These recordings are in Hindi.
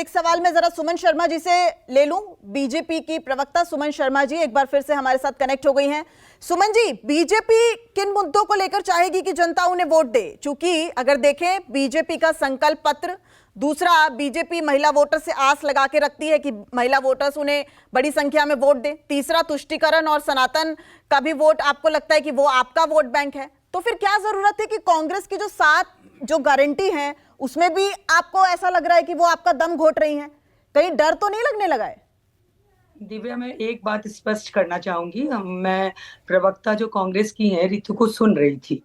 एक सवाल मैं जरा सुमन शर्मा जी से ले लूं। बीजेपी की प्रवक्ता सुमन शर्मा जी एक बार फिर से हमारे साथ कनेक्ट हो गई हैं। सुमन जी, बीजेपी किन मुद्दों को लेकर चाहेगी कि जनता उन्हें वोट दे? क्योंकि अगर देखें बीजेपी का संकल्प पत्र, दूसरा बीजेपी महिला वोटर से आस लगा के रखती है कि महिला वोटर्स उन्हें बड़ी संख्या में वोट दें, तीसरा तुष्टीकरण और सनातन का भी वोट आपको लगता है कि वो आपका वोट बैंक है। तो फिर क्या जरूरत है कि कांग्रेस की जो 7 गारंटी है उसमें भी आपको ऐसा लग रहा है कि वो आपका दम घोट रही हैं? कहीं डर तो नहीं लगने लगा है? दिव्या, मैं एक बात स्पष्ट करना चाहूंगी। मैं प्रवक्ता जो कांग्रेस की है ऋतु को सुन रही थी।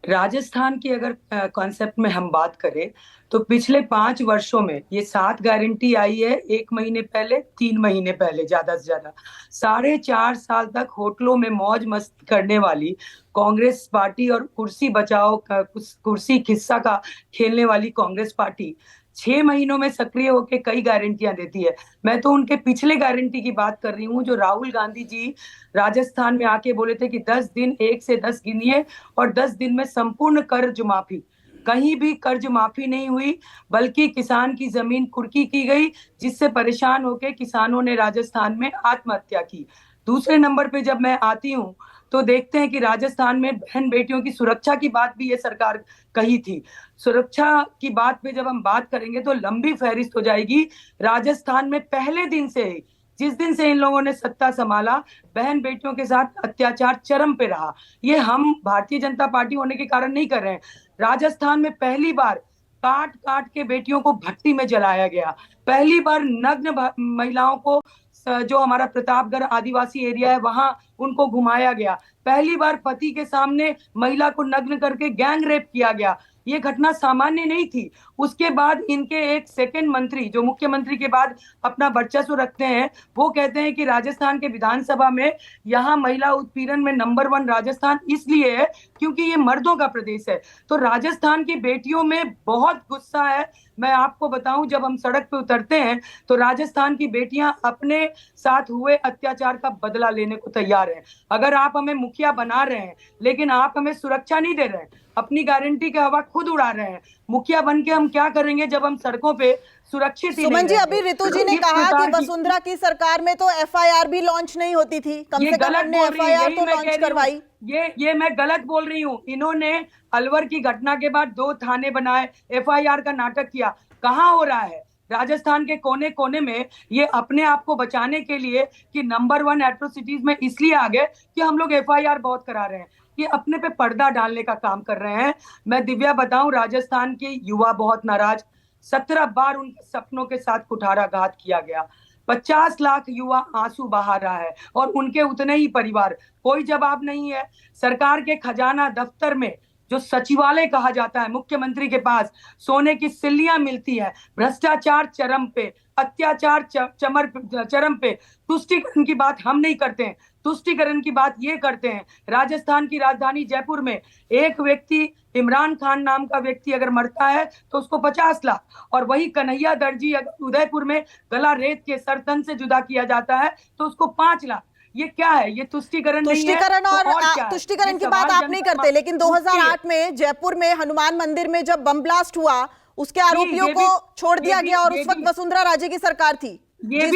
राजस्थान की अगर कॉन्सेप्ट में हम बात करें तो पिछले 5 वर्षों में ये 7 गारंटी आई है। 1 महीने पहले, 3 महीने पहले, ज्यादा से ज्यादा 4.5 साल तक होटलों में मौज मस्ती करने वाली कांग्रेस पार्टी और कुर्सी बचाओ कुर्सी खिस्सा का खेलने वाली कांग्रेस पार्टी 6 महीनों में सक्रिय होकर कई गारंटियां देती है। मैं तो उनके पिछले गारंटी की बात कर रही हूँ जो राहुल गांधी जी राजस्थान में आके बोले थे कि 10 दिन 1 से 10 गिनिए और 10 दिन में संपूर्ण कर्ज माफी। कहीं भी कर्ज माफी नहीं हुई, बल्कि किसान की जमीन कुर्की की गई, जिससे परेशान होकर किसानों ने राजस्थान में आत्महत्या की। दूसरे नंबर पे जब मैं आती हूँ तो देखते हैं कि राजस्थान में बहन बेटियों की सुरक्षा की बात भी ये सरकार कही थी। सुरक्षा की बात पे जब हम बात करेंगे तो लंबी फहरिस्त हो जाएगी। राजस्थान में पहले दिन से ही, जिस दिन से इन लोगों ने सत्ता संभाला, बहन बेटियों के साथ अत्याचार चरम पे रहा। ये हम भारतीय जनता पार्टी होने के कारण नहीं कर रहे हैं। राजस्थान में पहली बार काट काट के बेटियों को भट्टी में जलाया गया। पहली बार नग्न महिलाओं को, जो हमारा प्रतापगढ़ आदिवासी एरिया है वहां उनको घुमाया गया। पहली बार पति के सामने महिला को नग्न करके गैंग रेप किया गया। ये घटना सामान्य नहीं थी। उसके बाद इनके एक सेकंड मंत्री जो मुख्यमंत्री के बाद अपना वर्चस्व रखते हैं, वो कहते हैं कि राजस्थान के विधानसभा में यहाँ महिला उत्पीड़न में नंबर 1 राजस्थान इसलिए है क्योंकि ये मर्दों का प्रदेश है। तो राजस्थान की बेटियों में बहुत गुस्सा है। मैं आपको बताऊं, जब हम सड़क पे उतरते हैं तो राजस्थान की बेटियां अपने साथ हुए अत्याचार का बदला लेने को तैयार हैं। अगर आप हमें मुखिया बना रहे हैं लेकिन आप हमें सुरक्षा नहीं दे रहे हैं, अपनी गारंटी का हवा खुद उड़ा रहे हैं, मुखिया बन के हम क्या करेंगे जब हम सड़कों पे सुरक्षित ही सुमन नहीं जी, अभी ऋतु जी ने कहा कि वसुंधरा की सरकार में तो एफआईआर भी लॉन्च नहीं होती थी, कम से कम हमने एफआईआर तो लॉन्च करवाई। ये मैं गलत बोल रही हूँ। इन्होंने अलवर की घटना के बाद 2 थाने बनाए, एफआईआर का नाटक किया। कहाँ हो रहा है? राजस्थान के कोने कोने में ये अपने आप को बचाने के लिए कि नंबर 1 एट्रोसिटीज में इसलिए आ गए कि हम लोग एफआईआर बहुत करा रहे हैं, ये अपने पे पर्दा डालने का काम कर रहे हैं। मैं दिव्या बताऊं, राजस्थान के युवा बहुत नाराज। 17 बार उनके सपनों के साथ कुठाराघात किया गया। 50 लाख युवा आंसू बहा रहा है और उनके उतने ही परिवार। कोई जवाब नहीं है। सरकार के खजाना दफ्तर में जो सचिवालय कहा जाता है, मुख्यमंत्री के पास सोने की सिल्लियां मिलती है। भ्रष्टाचार चरम पे, अत्याचार चरम पे। तुष्टीकरण की बात हम नहीं करते हैं, तुष्टीकरण की बात ये करते हैं। राजस्थान की राजधानी जयपुर में एक व्यक्ति, इमरान खान नाम का व्यक्ति अगर मरता है तो उसको 50 लाख, और वही कन्हैया दर्जी अगर उदयपुर में गला रेत के सरतन से जुदा किया जाता है तो उसको 5 लाख। ये क्या है? ये तुष्टीकरण नहीं है। तुष्टीकरण की बात आप नहीं करते, लेकिन 2008 में जयपुर में हनुमान मंदिर में जब बम ब्लास्ट हुआ, उसके आरोपियों को छोड़ दिया गया और उस वक्त वसुंधरा राजे की सरकार थी। ये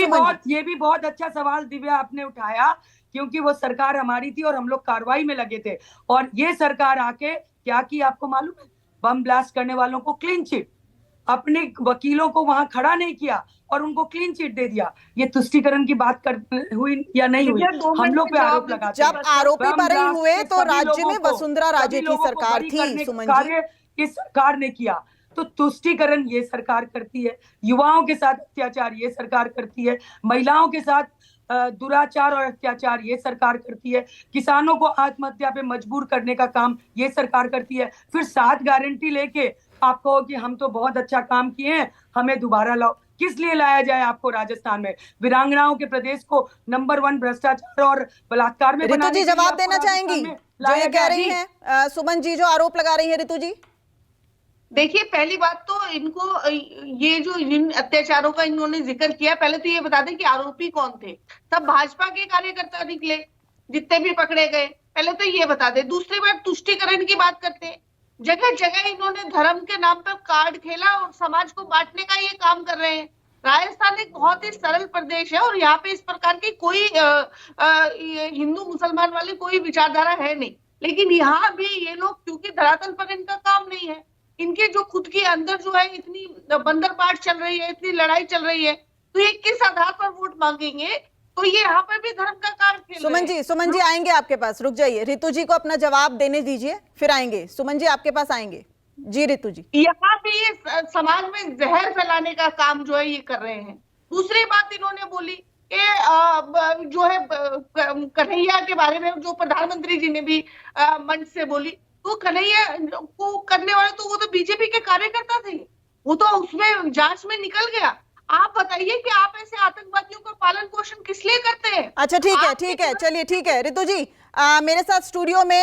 भी बहुत अच्छा सवाल दिव्या आपने उठाया, क्योंकि वो सरकार हमारी थी और हम लोग कार्रवाई में लगे थे। और ये सरकार आके क्या की आपको मालूम है? बम ब्लास्ट करने वालों को क्लीन चिट, अपने वकीलों को वहां खड़ा नहीं किया और उनको क्लीन चिट दे दिया। ये तुष्टीकरण की बात कर हुई या नहीं हुई? हम लोग पे आरोप लगाते हैं। जब आरोपी बरी हुए तो राज्य में वसुंधरा राजे की सरकार थी। सुमन जी, इस सरकार ने किया। तो तुष्टीकरण ये सरकार करती है, युवाओं के साथ अत्याचार ये सरकार करती है, महिलाओं के साथ दुराचार और अत्याचार ये सरकार करती है, किसानों को आत्महत्या पे मजबूर करने का काम ये सरकार करती है। फिर 7 गारंटी लेके आप कहो कि हम तो बहुत अच्छा काम किए हैं, हमें दोबारा लाओ। किस लिए लाया जाए आपको? राजस्थान में वीरांगनाओं के प्रदेश को नंबर 1 भ्रष्टाचार और बलात्कार में ऋतु जी जवाब देना चाहेंगी जो ये कह रही हैं सुमन जी, जो आरोप लगा रही है ऋतु जी? देखिए, पहली बात तो इनको ये जो इन अत्याचारों का इन्होंने जिक्र किया, पहले तो ये बता दें कि आरोपी कौन थे। सब भाजपा के कार्यकर्ता निकले जितने भी पकड़े गए, पहले तो ये बता दें। दूसरी बात, तुष्टीकरण की बात करते हैं। जगह जगह इन्होंने धर्म के नाम पर कार्ड खेला और समाज को बांटने का ये काम कर रहे हैं। राजस्थान एक बहुत ही सरल प्रदेश है और यहाँ पे इस प्रकार की कोई ये हिंदू मुसलमान वाली कोई विचारधारा है नहीं। लेकिन यहाँ भी ये लोग, क्योंकि धरातल पर इनका काम नहीं है, इनके जो खुद के अंदर जो है इतनी बंदरबाट चल रही है, इतनी लड़ाई चल रही है, तो ये किस आधार पर वोट मांगेंगे? तो ये यहाँ पर भी धर्म का कार्ड खेल रहे हैं। सुमन जी आएंगे आपके पास, रुक जाइए, रितु जी को अपना जवाब देने दीजिए, फिर आएंगे। सुमन जी आपके पास आएंगे। जी रितु जी। यहाँ पे ये समाज में जहर फैलाने का काम जो है ये कर रहे हैं। दूसरी बात इन्होंने बोली कि जो है कन्हैया के बारे में, जो प्रधानमंत्री जी ने भी मंच से बोली, तो कन्हैया को करने वाले तो वो तो बीजेपी के कार्यकर्ता थे, वो तो उसमें जांच में निकल गया। आप बताइए कि आप ऐसे आतंकवादियों का पालन पोषण किस लिए करते हैं? अच्छा ठीक है, चलिए ठीक है रितु जी, मेरे साथ स्टूडियो में